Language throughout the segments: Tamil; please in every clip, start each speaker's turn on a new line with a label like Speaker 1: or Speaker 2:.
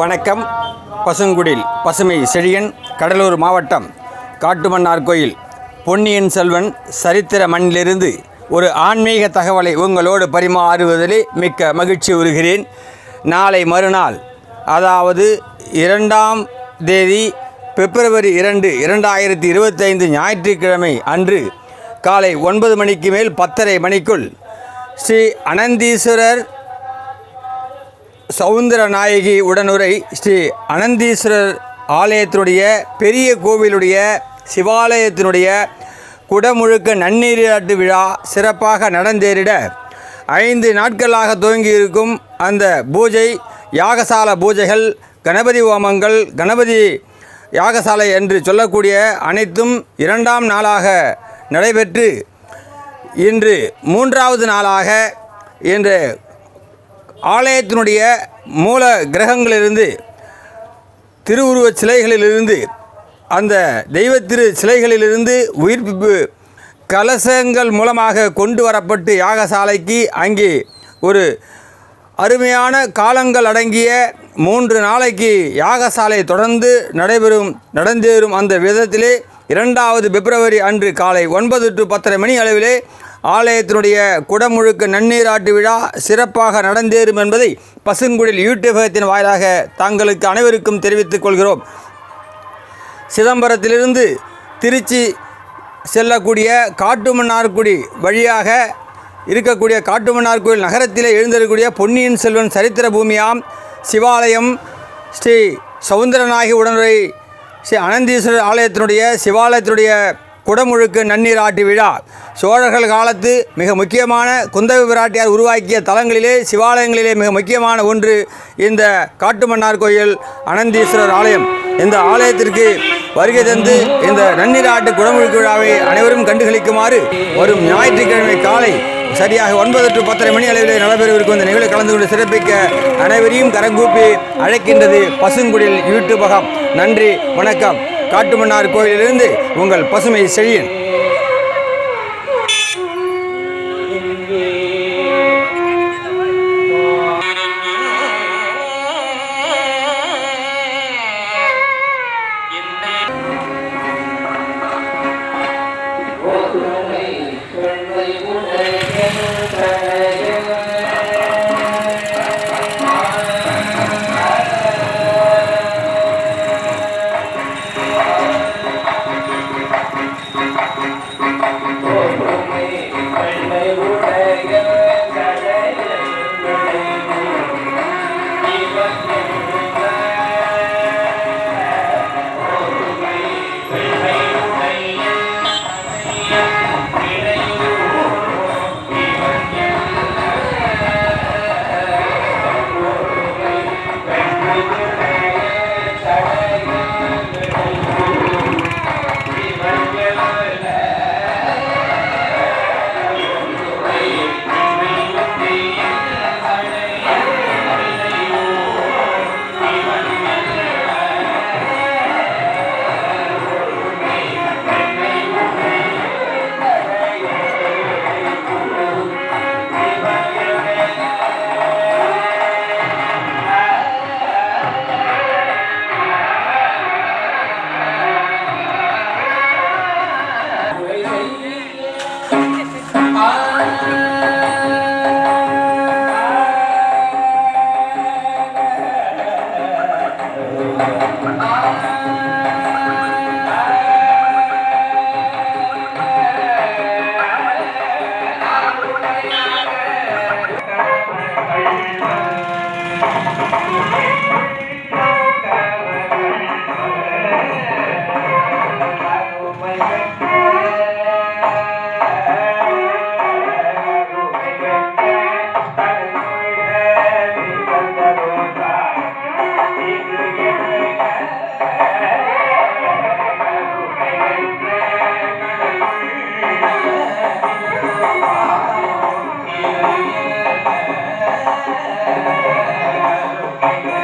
Speaker 1: வணக்கம். பசுங்குடில் பசுமை செழியன், கடலூர் மாவட்டம் காட்டுமன்னார் கோயில் பொன்னியின் செல்வன் சரித்திர மண்ணிலிருந்து ஒரு ஆன்மீக தகவலை உங்களோடு பரிமாறுவதிலே மிக்க மகிழ்ச்சி உறுகிறேன். நாளை மறுநாள், அதாவது 2ஆம் தேதி பிப்ரவரி 2, 2025 ஞாயிற்றுக்கிழமை அன்று காலை 9 மணிக்கு மேல் 10:30 மணிக்குள் ஸ்ரீ அனந்தீஸ்வரர் சவுந்தரநாயகி உடனுரை ஸ்ரீ அனந்தீஸ்வரர் ஆலயத்தினுடைய பெரிய கோவிலுடைய சிவாலயத்தினுடைய குடமுழுக்க நன்னீராட்டு விழா சிறப்பாக நடந்தேறிட 5 நாட்களாக துவங்கியிருக்கும் அந்த பூஜை, யாகசால பூஜைகள், கணபதி ஹோமங்கள், கணபதி யாகசாலை என்று சொல்லக்கூடிய அனைத்தும் 2ஆம் நாளாக நடைபெற்று இன்று 3வது நாளாக இன்று ஆலயத்தினுடைய மூல கிரகங்களிலிருந்து, திருவுருவச் சிலைகளிலிருந்து, அந்த தெய்வத்திரு சிலைகளிலிருந்து உயிர்ப்பிப்பு கலசங்கள் மூலமாக கொண்டு வரப்பட்டு யாகசாலைக்கு அங்கே ஒரு அருமையான காலங்கள் அடங்கிய 3 நாளைக்கு யாகசாலை தொடர்ந்து நடந்தேறும். அந்த விதத்திலே 2வது பிப்ரவரி அன்று காலை 9 to 10:30 மணி அளவிலே ஆலயத்தினுடைய குடமுழுக்க நன்னீராட்டு விழா சிறப்பாக நடந்தேறும் என்பதை பசுங்குடில் யூடியூபகத்தின் வாயிலாக தங்களுக்கு அனைவருக்கும் தெரிவித்துக் கொள்கிறோம். சிதம்பரத்திலிருந்து திருச்சி செல்லக்கூடிய காட்டுமன்னார்குடி வழியாக இருக்கக்கூடிய காட்டுமன்னார் கோயில் நகரத்திலே எழுந்திருக்கக்கூடிய பொன்னியின் செல்வன் சரித்திர பூமியாம் சிவாலயம் ஸ்ரீ சவுந்தரநாயகி உடனுரை ஸ்ரீ அனந்தீஸ்வரர் ஆலயத்தினுடைய சிவாலயத்தினுடைய குடமுழுக்கு நன்னீராட்டு விழா சோழர்கள் காலத்து மிக முக்கியமான குந்தவி பிராட்டியார் உருவாக்கிய தலங்களிலே, சிவாலயங்களிலே மிக முக்கியமான ஒன்று இந்த காட்டுமன்னார் கோயில் அனந்தீஸ்வரர் ஆலயம். இந்த ஆலயத்திற்கு வருகை தந்து இந்த நன்னீராட்டு குடமுழுக்கு விழாவை அனைவரும் கண்டுகளிக்குமாறு வரும் ஞாயிற்றுக்கிழமை காலை சரியாக 9 to 10:30 மணி அளவிலே நடைபெறவிருக்கும் இந்த நிகழ்வை கலந்து கொண்டு சிறப்பிக்க அனைவரையும் கரங்கூப்பி அழைக்கின்றது பசுங்குடில் யூடியூபகம். நன்றி, வணக்கம். காட்டுமன்னார் கோயிலிலிருந்து உங்கள் பசுமை செழியன்.
Speaker 2: Thank you.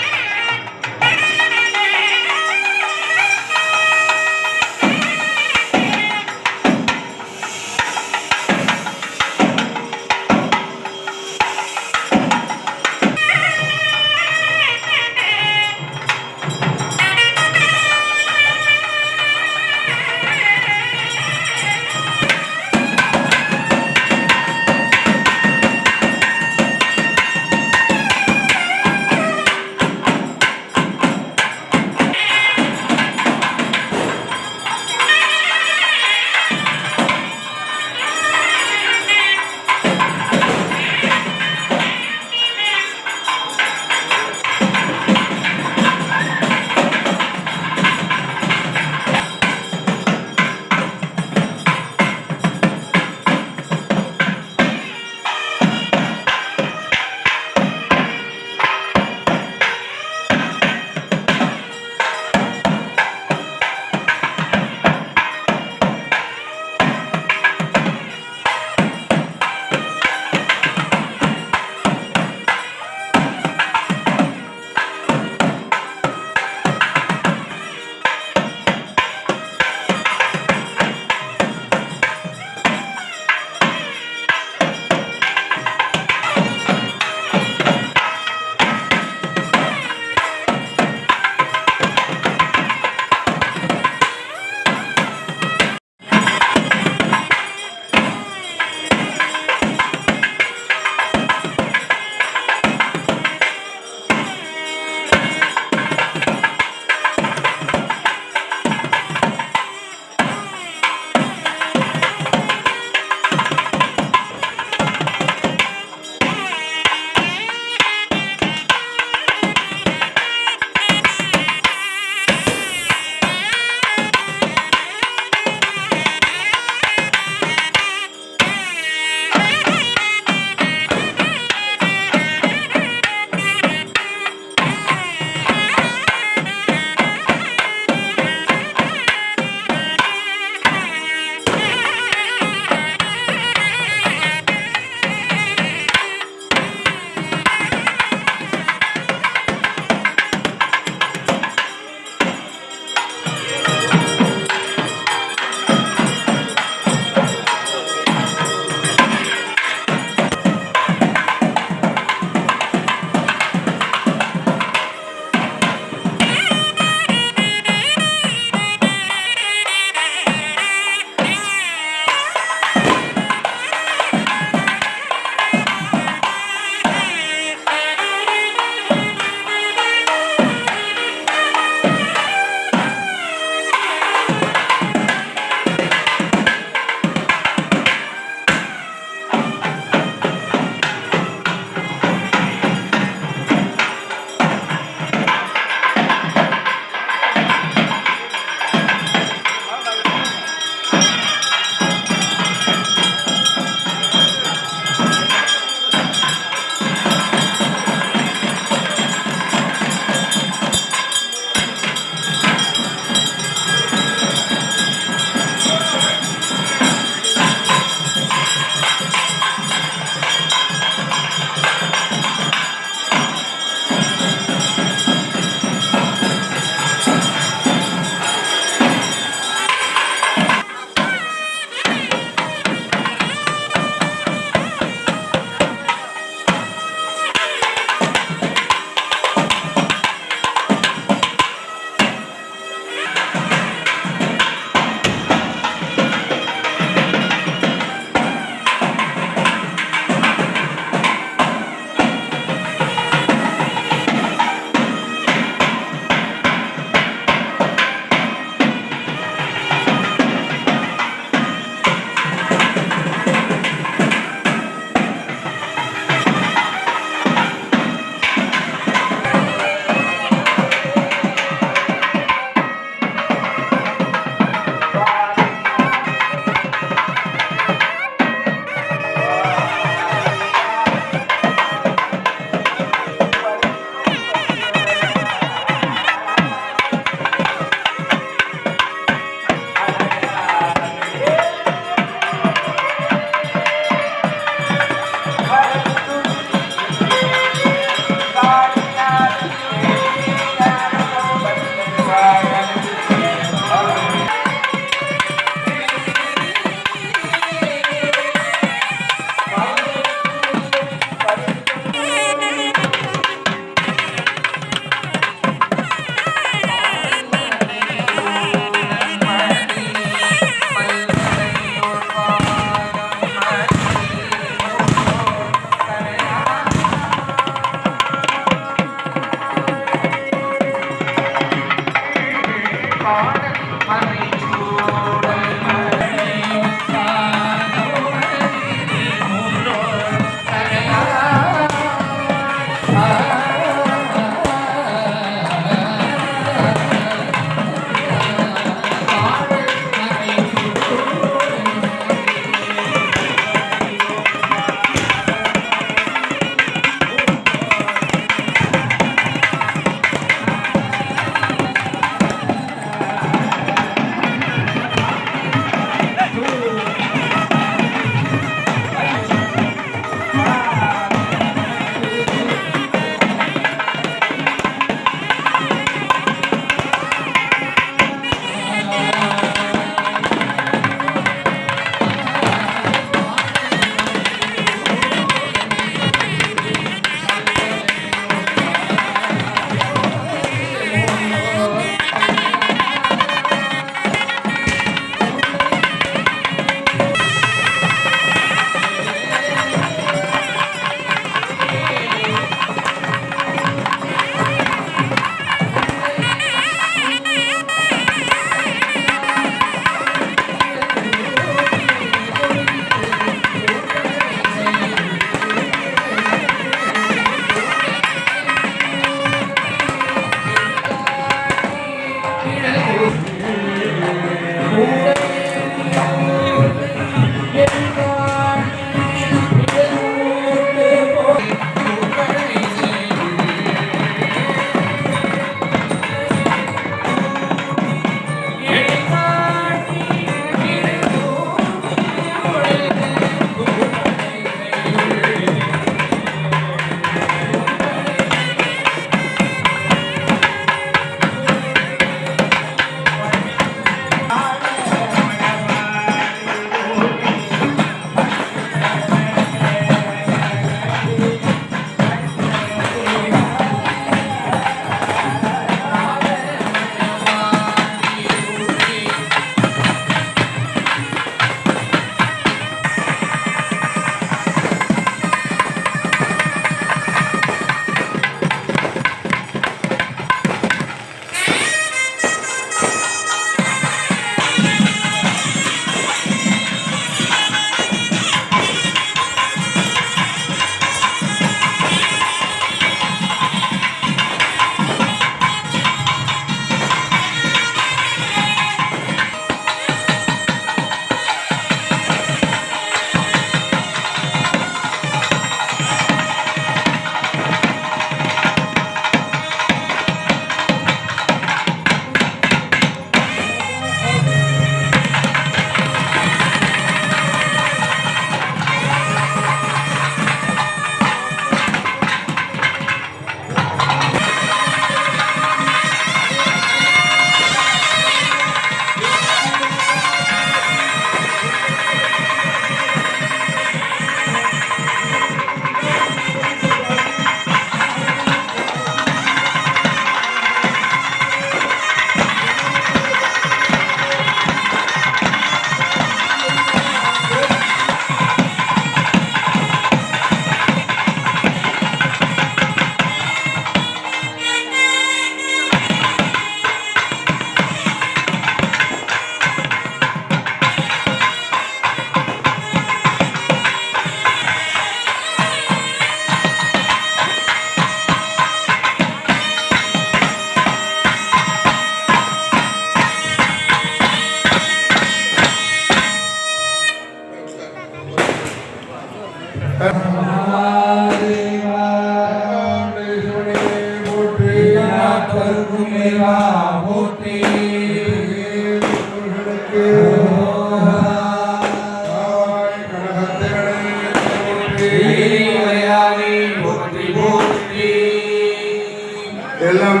Speaker 2: எல்லாம்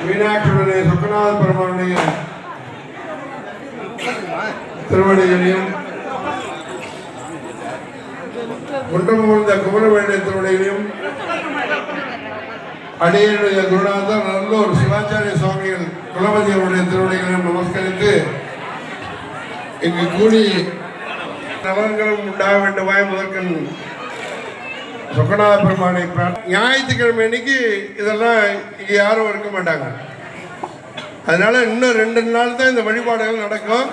Speaker 2: மீனாட்சியுடைய சொக்கநாத பெருமானுடைய திருவடிகளையும் குன்றமூர்ந்த குமரவேண்டிய திருவடிகளையும் அடியனுடைய குருநாதர் நல்லூர் சிவாச்சாரிய சுவாமிகள் குலபதி அவருடைய திருவடிகளையும் நமஸ்கரித்து இங்கு கூடி நலன்களும் உண்டாக வேண்டுமாய் முதற்கண் சொக்கநாத பெருமானை ஞாயிற்றுக்கிழமை அன்னைக்கு இதெல்லாம் இங்கே யாரும் இருக்க மாட்டாங்க. அதனால இன்னும் 2 நாள் தான் இந்த வழிபாடுகள் நடக்கும்.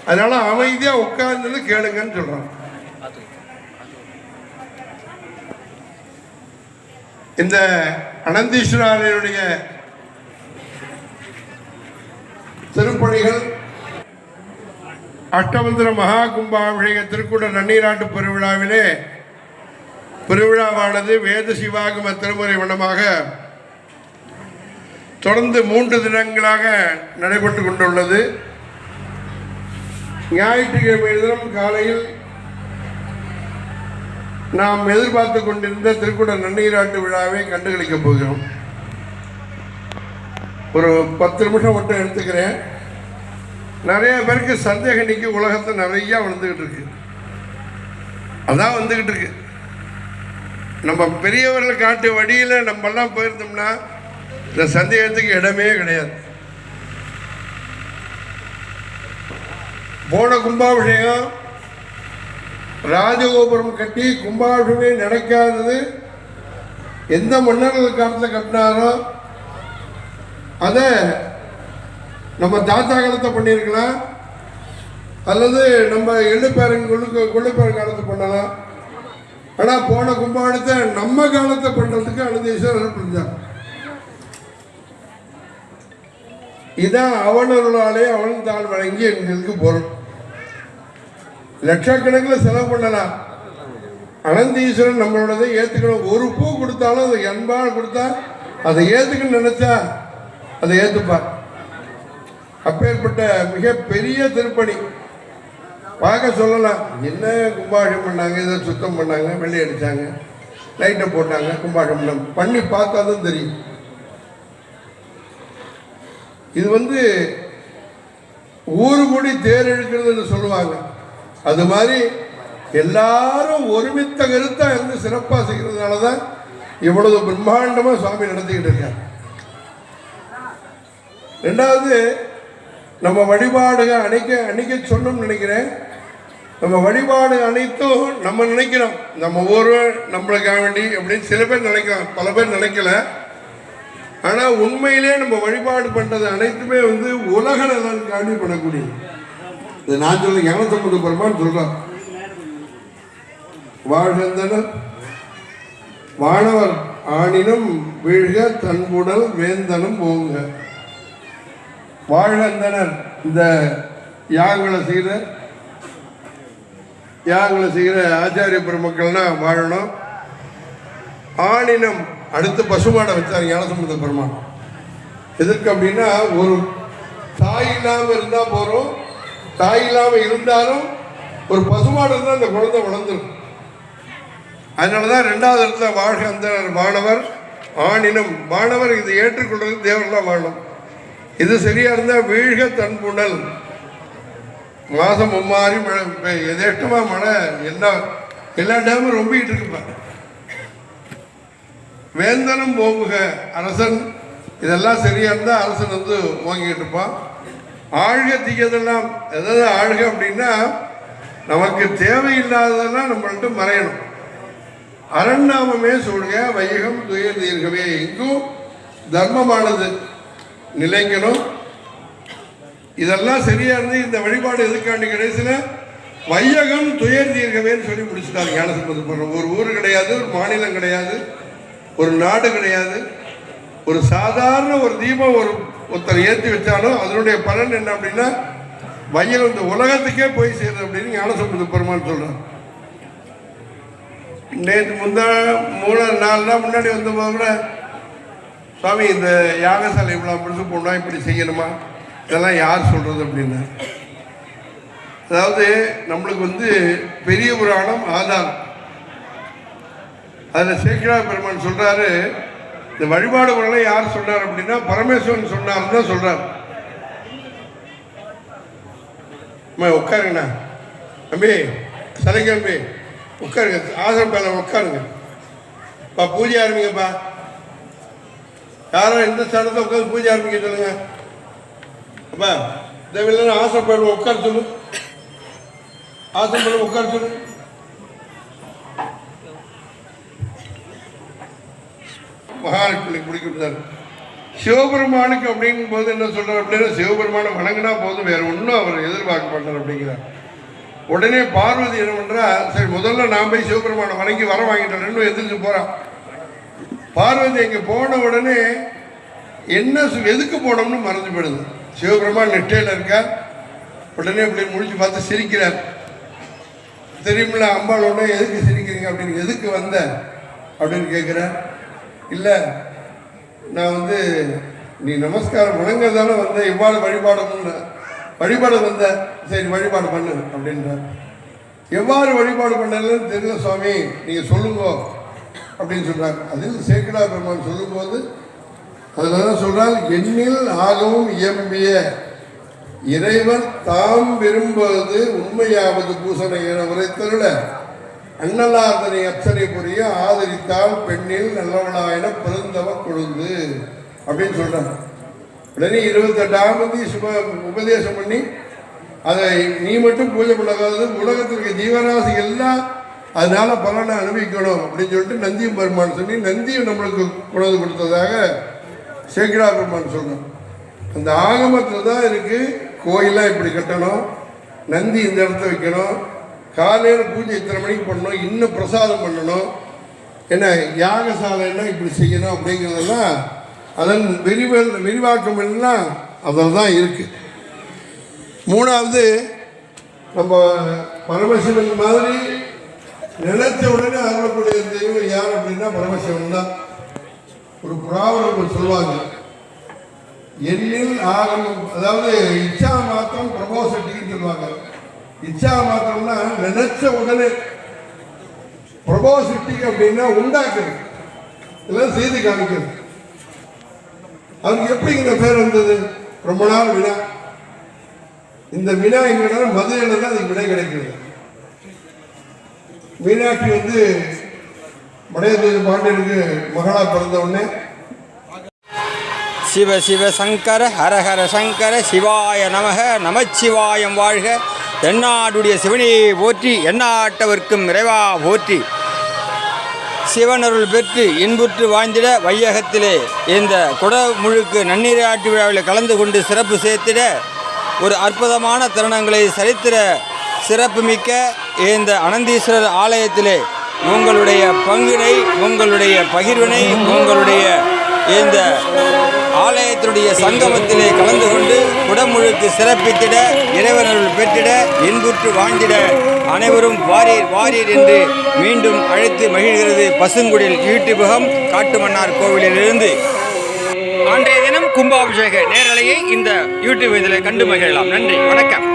Speaker 2: அதனால அமைதியாக உட்கார்ந்து கேளுங்கன்னு சொல்றோம். இந்த அனந்தீஸ்வரருடைய திருப்பணிகள் அஷ்டமந்திர மகா கும்பாபிஷேக திருக்கூட நன்னீராட்டு பெருவிழாவிலே பெருவிழாவானது வேத சிவாகம திருமுறை வண்ணமாக தொடர்ந்து 3 தினங்களாக நடைபெற்று கொண்டுள்ளது. ஞாயிற்றுக்கிழமை தினம் காலையில் நாம் எதிர்பார்த்து கொண்டிருந்த திருக்குட நன்னீராட்டு விழாவை கண்டுகளிக்கப் போகிறோம். ஒரு 10 நிமிஷம் மட்டும் எடுத்துக்கிறேன். நிறைய பேருக்கு சந்தேகம் நீக்கி உலகத்தை நிறையா வந்துக்கிட்டு இருக்கு. அதான் வந்துக்கிட்டு இருக்கு. நம்ம பெரியவர்கள் காட்டு வழியில் நம்மெல்லாம் போயிருந்தோம்னா இந்த சந்தேகத்துக்கு இடமே கிடையாது. போன கும்பாபிஷேகம் ராஜகோபுரம் கட்டி கும்பாபிஷேகம் நடக்காதது எந்த மன்னர்கள் காலத்தில் கட்டினாரோ அதை நம்ம தாத்தா காலத்தை பண்ணியிருக்கலாம், அல்லது நம்ம கொள்ளுப்பேரன் காலத்தை பண்ணலாம். ஆனால் போன கும்பாபிஷேகத்தை நம்ம காலத்தை பண்ணுறதுக்கு அனந்தீஸ்வரர் புரிஞ்சார். இதான் அவனருளாலே அவன் தாள் வழங்கி எங்களுக்கு பொருள். லட்சக்கணக்கில் செலவு பண்ணலாம். அனந்தீஸ்வரன் நம்மளோடதை ஏற்றுக்கணும். ஒரு பூ கொடுத்தாலும் அதை அன்பாக கொடுத்தா அதை ஏற்றுக்கணும்னு நினைச்சா அதை ஏற்றுப்பார். அப்பேற்பட்ட மிக பெரிய திருப்பணி பார்க்க சொல்லலாம். என்ன கும்பாபிஷேகம் பண்ணாங்க, இதை சுத்தம் பண்ணாங்க, வெள்ளை அடித்தாங்க, லைட்டை போட்டாங்க, கும்பாபிஷேகம் பண்ணி பார்த்தா தான் தெரியும். இது ஊரு கூடி தேர் இழுக்கிறதுன்னு சொல்லுவாங்க. அது மாதிரி எல்லாரும் ஒருமித்த கருத்தா இருந்து சிறப்பாக செய்கிறதுனால தான் இவ்வளவு பிரம்மாண்டமாக சுவாமி நடத்திக்கிட்டு இருக்காங்க. ரெண்டாவது, நம்ம வழிபாடுகள் அன்னைக்கு சொன்னோம்னு நினைக்கிறேன். நம்ம வழிபாடு அனைத்தும் நம்ம நினைக்கிறோம் நம்ம ஊர் நம்மளுக்காக வேண்டி அப்படின்னு சில பேர் நினைக்கலாம், பல பேர் நினைக்கல. ஆனால் உண்மையிலே நம்ம வழிபாடு பண்ணுறது அனைத்துமே உலக நலனுக்காண்டி பண்ணக்கூடியது. இது நான் சொல்ல ஞானசம்பந்த பெருமான் சொல்கிறோம். வாழ்ந்தனர் வானவர் ஆணினும் வீழ்க தன்புடல் வேந்தனும் ஓங்க. வாழ்ந்தனர் இந்த யாகங்களை செய்கிற ஆச்சாரிய பெருமக்கள்னா வாழணும். ஆணினம் அடுத்து பசுமாடை வச்சார் ஞானசம்பந்த பெருமான். எதற்கு அப்படின்னா, ஒரு தாய் இல்லாமல் இருந்தால் போகிறோம், தாய் இல்லாமல் இருந்தாலும் ஒரு பசுமாடு இருந்தால் அந்த குழந்தை வளர்ந்துடும். அதனால தான் 2வது இடத்துல வாழ்க அந்த வானவர் ஆணினம். வானவர் இது ஏற்றுக்கொள்வது தேவரெல்லாம் வாழணும். இது சரியா இருந்தால் வீழ்க தன்புணல். மாதம் மும்மாறி மழை, எதேஷ்டமா மழை, எல்லா டேமும் ரொம்பிக்கிட்டு இருக்குப்பா. வேந்தனும் ஓங்குக அரசன். இதெல்லாம் சரியா இருந்தால் அரசன் ஓங்கிட்டு இருப்பான். ஆழ்க தீயதெல்லாம் எதாவது ஆழ்க அப்படின்னா நமக்கு தேவையில்லாததெல்லாம் நம்மள்ட்ட மறையணும். அரண்நாமமே சொல்க வையகம் துயர் தீர்க்கவே. இங்கும் தர்மமானது நிலைக்கணும். இதெல்லாம் சரியா இருந்து இந்த வழிபாடு எதுக்காண்டி கடைசியில் வையகம் துயர் தீர்க்கவேன்னு சொல்லி முடிச்சுட்டாங்க ஞானசம்பந்த பெருமான். ஒரு ஊர் கிடையாது, ஒரு மாநிலம் கிடையாது, ஒரு நாடு கிடையாது. ஒரு சாதாரண ஒரு தீபம் ஒருத்தர் ஏற்றி வச்சாலும் அதனுடைய பலன் என்ன அப்படின்னா வையகம் இந்த உலகத்துக்கே போய் சேருது அப்படின்னு ஞானசம்பந்த பெருமான் சொல்கிறார். நேற்று 3 நாள் தான் முன்னாடி வந்தபோது கூட சுவாமி இந்த யாகசாலை இவ்வளோ முடிச்சு போனால் இப்படி செய்யணுமா, இதெல்லாம் யார் சொல்கிறது அப்படின்னா, அதாவது நம்மளுக்கு பெரிய புராணம் ஆதாரம். அதில் சேக்கிழார் பெருமான் சொல்கிறாரு, இந்த வழிபாடு முறைகளை யார் சொன்னார் அப்படின்னா பரமேஸ்வரன் சொன்னார் தான் சொல்கிறார். உட்காருங்கண்ணா தம்பி, சரிங்க தம்பி உட்காருங்க, ஆசிரம் பேர உட்காருங்க. பூஜை ஆரம்பிங்கப்பா. யாரும் எந்த ஸ்தானத்தை உட்காந்து பூஜை ஆரம்பிக்க சொல்லுங்க. அப்பா தேவையில்லை ஆசிரம் பேர உட்கார சொல்லு, ஆசிரம் பேர உட்கார சொல்லு. மகாலட்சுமிக்கு பிடிக்கிறார். சிவபெருமானுக்கு அப்படிங்கும் போது என்ன சொல்றார் அப்படின்னா, சிவபெருமானை வணங்கினா போதும், வேற ஒன்றும் அவர் எதிர்பார்க்க மாட்டார் அப்படிங்கிறார். உடனே பார்வதி என்ன பண்றா, சரி முதல்ல நான் போய் சிவபெருமானை வணங்கி வர வாங்கிட்டேன் எதிர்த்து போறான். பார்வதி இங்கே போன உடனே என்ன எதுக்கு போனோம்னு மறந்து போயிடுது. சிவபெருமான் நெட்டையில் இருக்கார். உடனே இப்படி முடிச்சு பார்த்து சிரிக்கிறார். தெரியுமில்ல அம்பாளோட எதுக்கு சிரிக்கிறீங்க அப்படின்னு, எதுக்கு வந்த அப்படின்னு கேட்குறேன். இல்லை நான் நீ நமஸ்காரம் வணங்குறதால வந்தேன், இவ்வாறு வழிபாடு வந்தேன். சரி வழிபாடு பண்ணு அப்படின்றார். எவ்வாறு வழிபாடு பண்ணலன்னு தெரியல சுவாமி, நீங்கள் சொல்லுங்க அப்படின்னு சொல்கிறாங்க. அதில் சேக்கிழார் பெருமான் சொல்லும்போது அதில் தான் சொல்கிறார், எண்ணில் ஆகவும் இயம்பிய இறைவன் தாம் விரும்புவது உண்மையாவது பூசணை என உரைத்தருள அண்ணலார்தனை அப்சனை புரிய ஆதரித்தால் பெண்ணில் நல்லவளாயின பிறந்தவ கொழுந்து அப்படின்னு சொல்கிறாங்க. உடனே 28 சுப உபதேசம் பண்ணி அதை நீ மட்டும் பூஜை பண்ணாதது, உலகத்தில் இருக்க ஜீவராசி எல்லாம் அதனால பலனை அனுபவிக்கணும் அப்படின்னு சொல்லிட்டு நந்தியும் பெருமான் சொல்லி நந்தியும் நம்மளுக்கு கொண்டு கொடுத்ததாக சேக்கிழார் பெருமான் சொல்கிறோம். அந்த ஆகமத்தில் தான் இருக்குது. கோயிலாக இப்படி கட்டணும், நந்தி இந்த இடத்த வைக்கணும், காலையில் பூஜை இத்தனை மணிக்கு பண்ணணும், இன்னும் பிரசாதம் பண்ணணும், என்ன யாகசாலைன்னா இப்படி செய்யணும் அப்படிங்கிறதெல்லாம் அதன் விரிவாக்கம் எல்லாம் அதில் தான் இருக்குது. 3வது நம்ம பரமசிவன் மாதிரி நினைச்ச உடனே அருளக்கூடிய தெய்வம் யார் அப்படின்னா பரமசிவன் தான். ஒரு புராவர்கள் சொல்லுவாங்க, எண்ணில் ஆகமம், அதாவது இச்சா மாத்திரம் பிரபோ சக்தின்னு சொல்லுவாங்க. இச்சா மாத்திரம்னா நினைச்ச உடனே, பிரபோ சக்தி அப்படின்னா உண்டாக்குறது, இதெல்லாம் செய்து காமிக்கிறது. அதுக்கு எப்படி இந்த பேர் வந்தது? ரொம்ப நாள் வினா. இந்த வினா எங்கன்னா மதுரையில் தான் அதுக்கு விடை கிடைக்கிறது. மீனாட்சி மடையதூர் பாண்டியனுக்கு மகளா பிறந்த உடனே
Speaker 1: சிவ சிவ சங்கர ஹரஹர சங்கர சிவாய நமக நமச்சிவாயம் வாழ்க. தென்னாடுடைய சிவனையை போற்றி எந்நாட்டவர்க்கும் இறைவா போற்றி. சிவனருள் பெற்று இன்புற்று வாழ்ந்திட வையகத்திலே இந்த குடமுழுக்கு நன்னீராட்டு விழாவில் கலந்து கொண்டு சிறப்பு சேர்த்திட ஒரு அற்புதமான தருணங்களை சரித்திர சிறப்புமிக்க இந்த அனந்தீஸ்வரர் ஆலயத்திலே உங்களுடைய பங்கினை, உங்களுடைய பகிர்வினை, உங்களுடைய இந்த ஆலயத்தினுடைய சங்கமத்திலே கலந்து கொண்டு குடமுழுக்கு சிறப்பித்திட, இறைவனருள் பெற்றிட, இன்புற்று வாழ்ந்திட அனைவரும் வாரீர் வாரீர் என்று மீண்டும் அழைத்து மகிழ்கிறது பசுங்குடில் யூடியூபகம் காட்டுமன்னார் கோவிலிலிருந்து. அன்றைய தினம் கும்பாபிஷேக நேரலையை இந்த யூடியூப் இதில் கண்டு மகிழலாம். நன்றி, வணக்கம்.